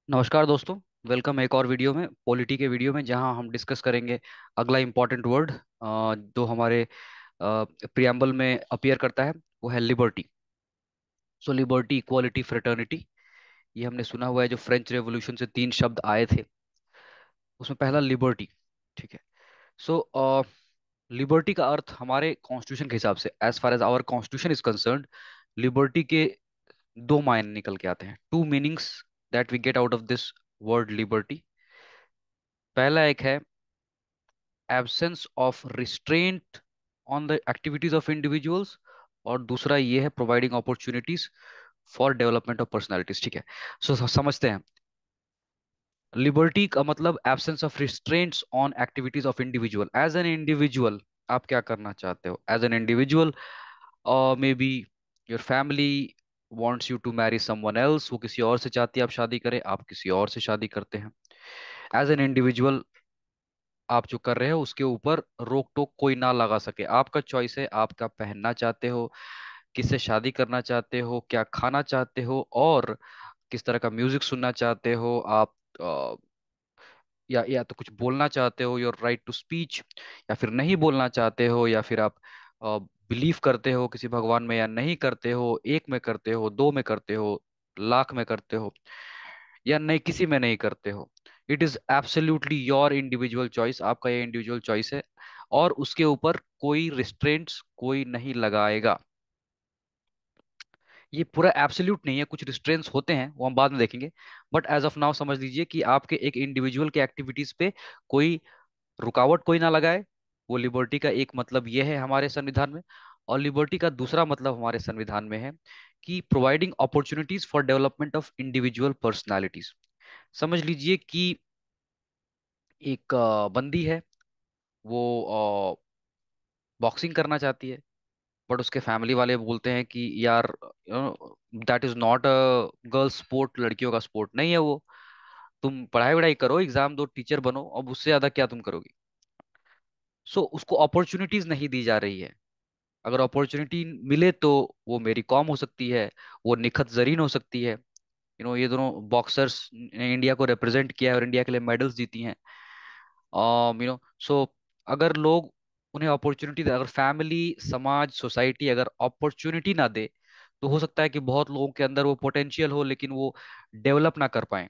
नमस्कार दोस्तों। वेलकम एक और वीडियो में, पॉलिटी के वीडियो में, जहां हम डिस्कस करेंगे अगला इम्पोर्टेंट वर्ड जो हमारे प्रियम्बल में अपीयर करता है। वो है लिबर्टी। सो लिबर्टी, इक्वालिटी, फ्रेटर्निटी, ये हमने सुना हुआ है। जो फ्रेंच रेवोल्यूशन से तीन शब्द आए थे, उसमें पहला लिबर्टी। ठीक है। सो लिबर्टी का अर्थ हमारे कॉन्स्टिट्यूशन के हिसाब से, as far as our constitution is concerned, liberty के दो मायने निकल के आते हैं, two meanings that we get out of this word liberty. पहला एक है absence of restraint on the activities of individuals, और दूसरा ये है providing opportunities for development of personalities. ठीक है। सो समझते हैं। लिबर्टी का मतलब absence of restraints on activities of individual. As an individual आप क्या करना चाहते हो? As an individual, maybe your family wants you to marry someone else, वो किसी और से चाहती है आप शादी करें, आप किसी और से शादी करते हैं। एज एन इंडिविजुअल आप जो कर रहे हो उसके ऊपर रोक टोक कोई ना लगा सके। आपका चॉइस है, आप क्या पहनना चाहते हो, किससे शादी करना चाहते हो, क्या खाना चाहते हो, और किस तरह का म्यूजिक सुनना चाहते हो आप। या तो कुछ बोलना चाहते हो, योर राइट टू स्पीच, या फिर नहीं बोलना चाहते हो, या फिर आप बिलीव करते हो किसी भगवान में या नहीं करते हो, एक में करते हो, दो में करते हो, लाख में करते हो, या नहीं किसी में नहीं करते हो। It is absolutely your individual choice, आपका ये इंडिविजुअल चॉइस है, और उसके ऊपर कोई रिस्ट्रेंट्स कोई नहीं लगाएगा। ये पूरा एब्सोल्यूट नहीं है, कुछ रिस्ट्रेंट्स होते हैं, वो हम बाद में देखेंगे। बट एज ऑफ नाउ समझ लीजिए कि आपके एक इंडिविजुअल के एक्टिविटीज पे कोई रुकावट कोई ना लगाए। वो लिबर्टी का एक मतलब ये है हमारे संविधान में। और लिबर्टी का दूसरा मतलब हमारे संविधान में है कि providing opportunities for development of individual personalities. समझ लीजिए कि एक बंदी है, वो बॉक्सिंग करना चाहती है, बट उसके फैमिली वाले बोलते हैं कि यार that is not a girls sport, लड़कियों का स्पोर्ट नहीं है वो। तुम पढ़ाई वढ़ाई करो, एग्जाम दो, टीचर बनो, अब उससे ज्यादा क्या तुम करोगी। सो उसको अपॉर्चुनिटीज नहीं दी जा रही है। अगर अपॉर्चुनिटी मिले तो वो मेरी कॉम हो सकती है, वो निखत जरीन हो सकती है। ये दोनों बॉक्सर्स ने इंडिया को रिप्रेजेंट किया है और इंडिया के लिए मेडल्स जीती हैं। सो अगर लोग उन्हें अपॉर्चुनिटी, अगर फैमिली, समाज, सोसाइटी अगर अपॉर्चुनिटी ना दे, तो हो सकता है कि बहुत लोगों के अंदर वो पोटेंशियल हो, लेकिन वो डेवलप ना कर पाए।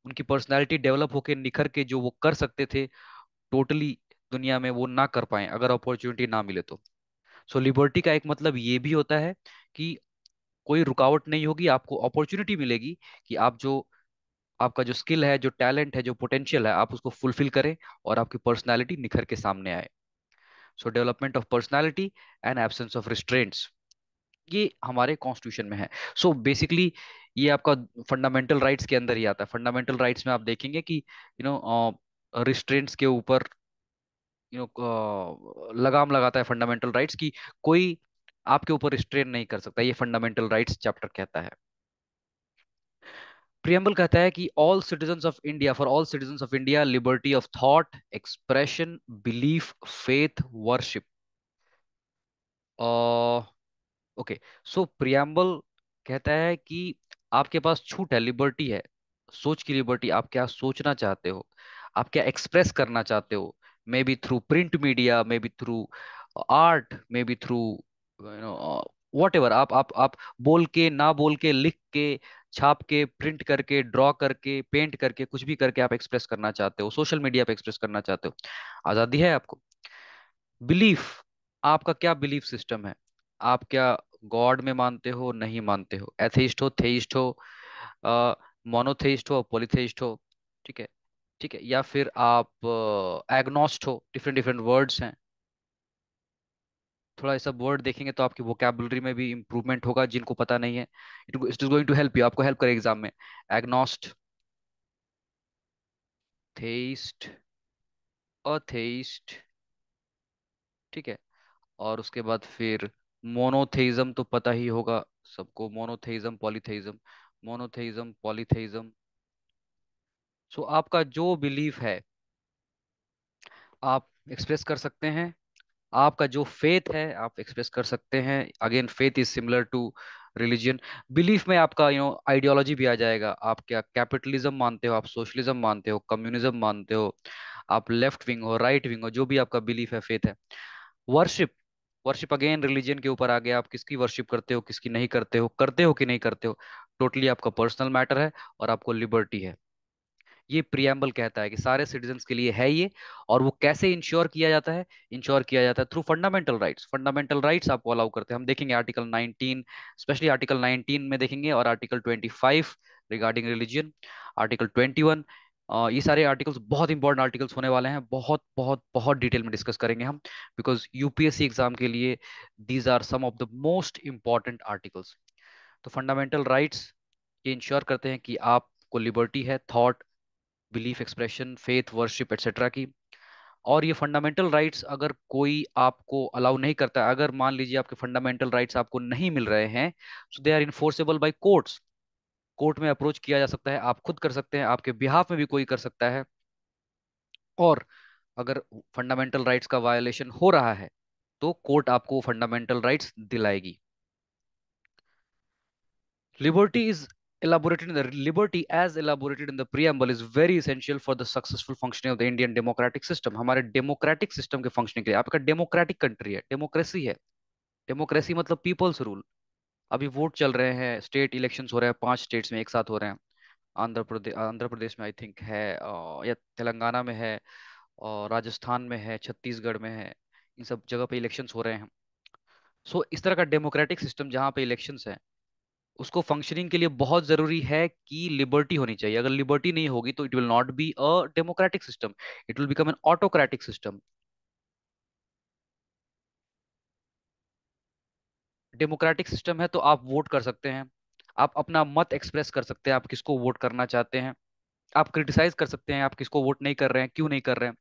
उनकी पर्सनालिटी डेवलप होकर निखर के जो वो कर सकते थे टोटली दुनिया में, वो ना कर पाए अगर अपॉर्चुनिटी ना मिले तो। सो लिबर्टी का एक मतलब ये भी होता है कि कोई रुकावट नहीं होगी, आपको अपॉर्चुनिटी मिलेगी कि आप जो, आपका जो स्किल है, जो टैलेंट है, जो पोटेंशियल है, आप उसको फुलफिल करें और आपकी पर्सनालिटी निखर के सामने आए। सो development of personality and absence of restraints, ये हमारे कॉन्स्टिट्यूशन में है। सो बेसिकली ये आपका फंडामेंटल राइट्स के अंदर ही आता है। फंडामेंटल राइट्स में आप देखेंगे कि रिस्ट्रेंट्स के ऊपर लगाम लगाता है फंडामेंटल राइट्स की, कोई आपके ऊपर रिस्ट्रेन नहीं कर सकता, ये फंडामेंटल राइट्स चैप्टर कहता है। प्रियम्बल कहता है कि all citizens of India, for all citizens of India, liberty of thought, expression, belief, faith, worship. Okay. So preamble कहता है कि आपके पास छूट है, लिबर्टी है, सोच की लिबर्टी। आप क्या सोचना चाहते हो, आप क्या एक्सप्रेस करना चाहते हो, may be through print media, may be through art, may be through what ever. आप बोल के, ना बोल के, लिख के, छाप के, प्रिंट करके, ड्रॉ करके, पेंट करके, कुछ भी करके आप एक्सप्रेस करना चाहते हो, सोशल मीडिया पे एक्सप्रेस करना चाहते हो, आजादी है आपको। बिलीफ, आपका क्या बिलीफ सिस्टम है, आप क्या गॉड में मानते हो, नहीं मानते हो, एथेइस्ट हो, थेइस्ट हो, मोनोथेइस्ट हो, पॉलीथेइस्ट हो। ठीक है। ठीक है। या फिर आप एग्नोस्ट हो, डिफरेंट डिफरेंट वर्ड्स हैं। थोड़ा ऐसा वर्ड देखेंगे तो आपकी वोकैबुलरी में भी इंप्रूवमेंट होगा, जिनको पता नहीं है it is going to help you, आपको हेल्प करे एग्जाम में। Agnostic, theist, atheist. ठीक है। और उसके बाद फिर मोनोथेइज्म तो पता ही होगा सबको, मोनोथेइज्म, पॉलीथेइज्म, मोनोथेइज्म, पॉलीथेइज्म। सो आपका जो बिलीफ है आप एक्सप्रेस कर सकते हैं। आपका जो फेथ है आप एक्सप्रेस कर सकते हैं। Again faith is similar to religion. Belief में आपका आइडियोलॉजी भी आ जाएगा। आप क्या कैपिटलिज्म मानते हो, आप सोशलिज्म मानते हो, कम्युनिज्म मानते हो, आप लेफ्ट विंग हो, राइट विंग हो, जो भी आपका बिलीफ है, फेथ है। वर्शिप, वर्शिप अगेन रिलीजन के ऊपर आ गया। आप किसकी वर्शिप करते हो, किसकी नहीं करते हो कि नहीं करते हो, टोटली आपका पर्सनल मैटर है। और आपको लिबर्टी है। ये प्रियम्बल कहता है कि सारे सिटीजन्स के लिए है ये। और वो कैसे इंश्योर किया जाता है? इंश्योर किया जाता है through fundamental rights. Fundamental rights आपको अलाउ करते हैं। हम देखेंगे आर्टिकल 19, स्पेशली आर्टिकल 19 में देखेंगे, और आर्टिकल 25 रिगार्डिंग रिलीजन, आर्टिकल 21। ये सारे आर्टिकल्स बहुत इंपॉर्टेंट आर्टिकल्स होने वाले हैं। बहुत बहुत बहुत डिटेल में डिस्कस करेंगे हम, बिकॉज यूपीएससी एग्जाम के लिए these are some of the most important articles. तो फंडामेंटल राइट्स ये इंश्योर करते हैं कि आपको लिबर्टी है thought, belief expression, faith, worship etcetera की। और ये फंडामेंटल राइट्स अगर कोई आपको अलाउ नहीं करता, अगर मान लीजिए आपके फंडामेंटल राइट्स आपको नहीं मिल रहे हैं, so they are enforceable by courts. Court में अप्रोच किया जा सकता है, आप खुद कर सकते हैं, आपके बिहाफ में भी कोई कर सकता है। और अगर फंडामेंटल राइट्स का वायोलेशन हो रहा है तो कोर्ट आपको फंडामेंटल राइट्स दिलाएगी। Liberty is elaborated in the liberty as elaborated in the preamble is very essential for the successful functioning of the Indian democratic system। हमारे डेमोक्रेटिक सिस्टम के functioning के लिए, आपका डेमोक्रेटिक कंट्री है, democracy है। Democracy मतलब peoples rule. अभी vote चल रहे हैं, स्टेट इलेक्शंस हो रहे हैं, 5 स्टेट्स में एक साथ हो रहे हैं। आंध्र प्रदेश में आई थिंक है, या तेलंगाना में है, और राजस्थान में है, छत्तीसगढ़ में है। इन सब जगह पे इलेक्शंस हो रहे हैं। सो इस तरह का डेमोक्रेटिक सिस्टम जहाँ पे इलेक्शंस है, उसको फंक्शनिंग के लिए बहुत जरूरी है कि लिबर्टी होनी चाहिए। अगर लिबर्टी नहीं होगी तो it will not be a democratic system, it will become an autocratic system. Democratic system है तो आप वोट कर सकते हैं, आप अपना मत एक्सप्रेस कर सकते हैं, आप किसको वोट करना चाहते हैं। आप क्रिटिसाइज कर सकते हैं, आप किसको वोट नहीं कर रहे हैं, क्यों नहीं कर रहे हैं।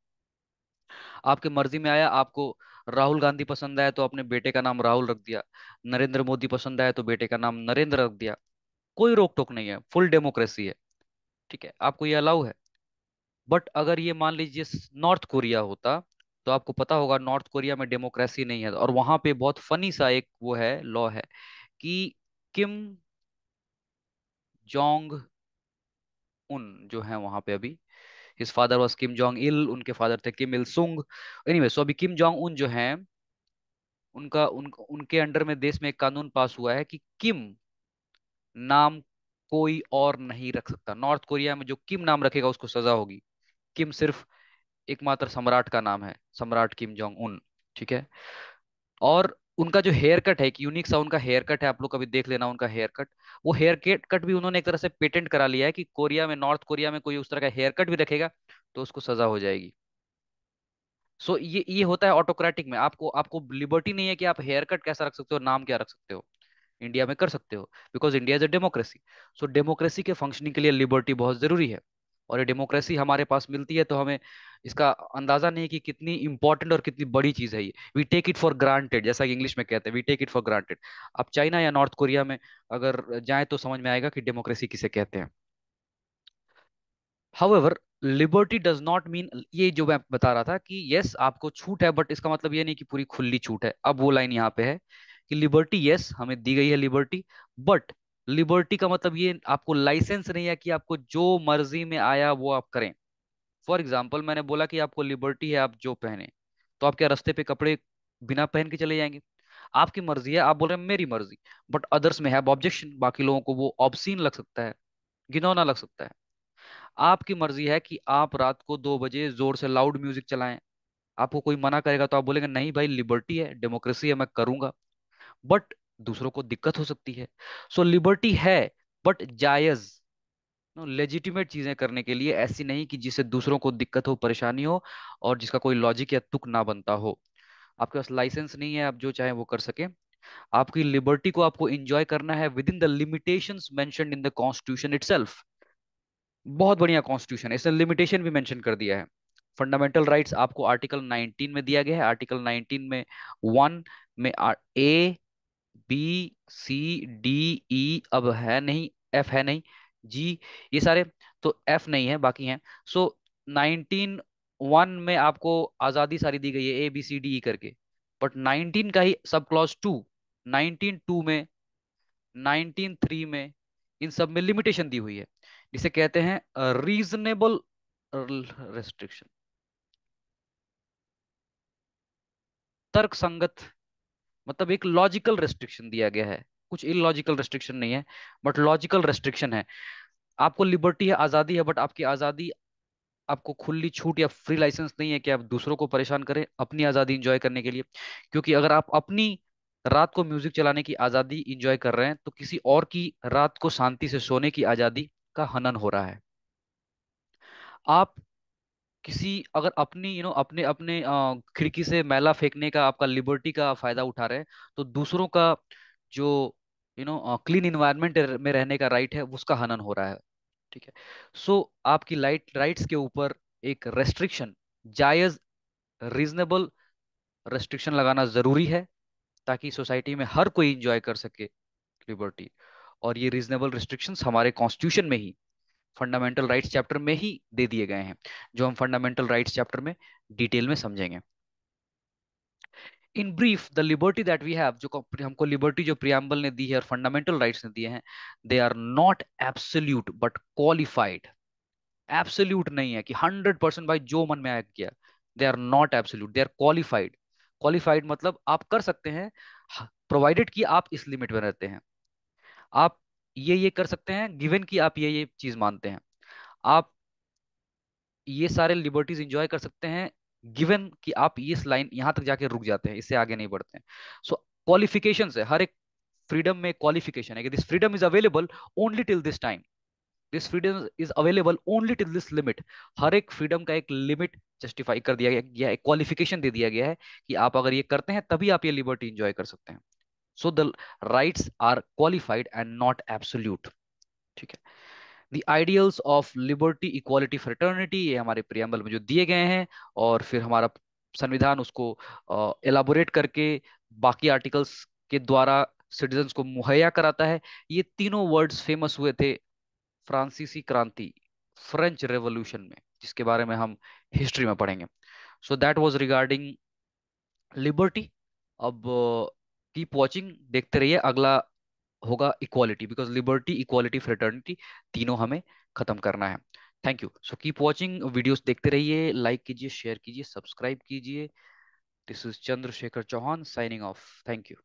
आपके मर्जी में आया, आपको राहुल गांधी पसंद आया तो अपने बेटे का नाम राहुल रख दिया, नरेंद्र मोदी पसंद आया तो बेटे का नाम नरेंद्र रख दिया। कोई रोक टोक नहीं है, फुल डेमोक्रेसी है। ठीक है, आपको ये अलाउ है। बट अगर ये मान लीजिए नॉर्थ कोरिया होता, तो आपको पता होगा नॉर्थ कोरिया में डेमोक्रेसी नहीं है, और वहां पे बहुत फनी सा एक वो है, लॉ है कि किम जोंग उन जो है वहां पे अभी, his father was Kim Jong Il, उनके फादर थे किम इल सुंग। एनीवे, सो अभी किम जोंग उन जो हैं, उनके अंडर में देश में एक कानून पास हुआ है कि किम नाम कोई और नहीं रख सकता। नॉर्थ कोरिया में जो किम नाम रखेगा उसको सजा होगी। किम सिर्फ एकमात्र सम्राट का नाम है, सम्राट किम जोंग उन। ठीक है। और उनका जो हेयर कट है, एक यूनिक सा उनका हेयर कट है, आप लोग कभी देख लेना उनका हेयर कट। वो हेयर कट भी उन्होंने एक तरह से पेटेंट करा लिया है कि कोरिया में, नॉर्थ कोरिया में कोई उस तरह का हेयर कट भी रखेगा तो उसको सजा हो जाएगी। सो ये होता है ऑटोक्रेटिक में। आपको आपको लिबर्टी नहीं है कि आप हेयर कट कैसा रख सकते हो, नाम क्या रख सकते हो। इंडिया में कर सकते हो, because India is a democracy. So democracy के फंक्शनिंग के लिए लिबर्टी बहुत जरूरी है। और ये डेमोक्रेसी हमारे पास मिलती है तो हमें इसका अंदाजा नहीं है कि कितनी इंपॉर्टेंट और कितनी बड़ी चीज है ये। We take it for granted, जैसा कि इंग्लिश में कहते हैं, we take it for granted. आप चाइना या नॉर्थ कोरिया में अगर जाएं तो समझ में आएगा कि डेमोक्रेसी किसे कहते हैं। However, liberty does not mean, ये जो मैं बता रहा था कि यस आपको छूट है, बट इसका मतलब ये नहीं कि पूरी खुली छूट है। अब वो लाइन यहाँ पे है कि लिबर्टी, यस हमें दी गई है लिबर्टी, बट लिबर्टी का मतलब ये आपको लाइसेंस नहीं है कि आपको जो मर्जी में आया वो आप करें। फॉर एग्जाम्पल, मैंने बोला कि आपको लिबर्टी है आप जो पहने, तो आप क्या रास्ते पे कपड़े बिना पहन के चले जाएंगे? आपकी मर्जी है, आप बोल रहे हैं मेरी मर्जी, बट अदर्स में है ऑब्जेक्शन, बाकी लोगों को वो ऑब्सीन लग सकता है, घिनौना लग सकता है। आपकी मर्जी है कि आप रात को 2 बजे जोर से लाउड म्यूजिक चलाएं, आपको कोई मना करेगा तो आप बोलेंगे नहीं भाई, लिबर्टी है, डेमोक्रेसी है, मैं करूंगा। बट दूसरों को दिक्कत हो सकती है। सो लिबर्टी है, बट जायज, लेजिटिमेट चीजें करने के लिए, ऐसी नहीं कि जिससे दूसरों को दिक्कत हो, परेशानी हो, और जिसका कोई लॉजिक या तुक ना बनता हो। आपके पास लाइसेंस नहीं है आप जो चाहे वो कर सके। आपकी लिबर्टी को आपको एंजॉय करना है with in the limitations mentioned in the constitution itself. बहुत बढ़िया कॉन्स्टिट्यूशन है, इसने लिमिटेशन भी मेंशन कर दिया है। फंडामेंटल राइट्स आपको आर्टिकल 19 में दिया गया है। आर्टिकल 19 में 1 में A B C D E अब है नहीं, एफ है नहीं, जी, ये सारे तो एफ नहीं है, बाकी हैं। सो 19(1) में आपको आजादी सारी दी गई है, A B C D E करके। बट 19 का ही सब क्लॉज 2, 19(2) में 1903 में, इन सब में लिमिटेशन दी हुई है, जिसे कहते हैं रीजनेबल रेस्ट्रिक्शन, तर्क संगत, मतलब एक लॉजिकल रेस्ट्रिक्शन दिया गया है। कुछ इलॉजिकल रेस्ट्रिक्शन नहीं है, बट लॉजिकल रेस्ट्रिक्शन है। आपको लिबर्टी है, आजादी है, बट आपकी आजादी, आपको खुली छूट या फ्री लाइसेंस नहीं है कि आप दूसरों को परेशान करें अपनी आजादी इंजॉय करने के लिए। क्योंकि अगर आप अपनी रात को म्यूजिक चलाने की आजादी इंजॉय कर रहे हैं, तो किसी और की रात को शांति से सोने की आजादी का हनन हो रहा है। आप किसी, अगर अपनी अपने अपने खिड़की से मैला फेंकने का, आपका लिबर्टी का फायदा उठा रहे हैं, तो दूसरों का जो क्लीन इन्वायरमेंट में रहने का राइट है, उसका हनन हो रहा है। ठीक है। सो आपकी राइट्स के ऊपर एक रेस्ट्रिक्शन, जायज, रीजनेबल रेस्ट्रिक्शन लगाना जरूरी है, ताकि सोसाइटी में हर कोई इंजॉय कर सके लिबर्टी। और ये रीजनेबल रिस्ट्रिक्शंस हमारे कॉन्स्टिट्यूशन में ही, फंडामेंटल राइट्स चैप्टर में ही दे दिए गए हैं, जो हम फंडामेंटल राइट्स चैप्टर में डिटेल में समझेंगे। In brief, the liberty that we have, जो हमको लिबर्टी जो प्रियम्बल ने दी है और फंडामेंटल राइट्स ने दिए हैं, they are not absolute but qualified. Absolute नहीं है कि 100% भाई जो मन में आया किया। They are not absolute, they are qualified. Qualified मतलब आप कर सकते हैं, प्रोवाइडेड कि आप इस लिमिट में रहते हैं। आप ये कर सकते हैं गिवन कि आप ये चीज मानते हैं। आप ये सारे लिबर्टीज इंजॉय कर सकते हैं गिवन कि आप इस लाइन यहां तक जाके रुक जाते हैं, इससे आगे नहीं बढ़ते हैं। सो क्वालिफिकेशन है, हर एक फ्रीडम में क्वालिफिकेशन है कि this freedom is available only till this time, this freedom is available only till this limit. हर एक फ्रीडम का एक लिमिट जस्टिफाई कर दिया गया, एक क्वालिफिकेशन दे दिया गया है कि आप अगर ये करते हैं तभी आप ये लिबर्टी इंजॉय कर सकते हैं। So the rights are qualified and not absolute. ठीक है। The ideals of liberty, equality, fraternity, ये हमारे प्रियम्बल में जो दिए गए हैं, और फिर हमारा संविधान उसको एलाबोरेट करके बाकी आर्टिकल्स के द्वारा सिटीजन्स को मुहैया कराता है। ये तीनों वर्ड्स फेमस हुए थे फ्रांसीसी क्रांति, फ्रेंच रेवोल्यूशन में, जिसके बारे में हम हिस्ट्री में पढ़ेंगे। So that was regarding liberty. अब कीप वॉचिंग, देखते रहिए, अगला होगा equality, because liberty, equality, fraternity तीनों हमें खत्म करना है। Thank you. So keep watching, videos देखते रहिए, लाइक कीजिए, शेयर कीजिए, सब्सक्राइब कीजिए। This is Chandrashekhar Chauhan signing off. Thank you.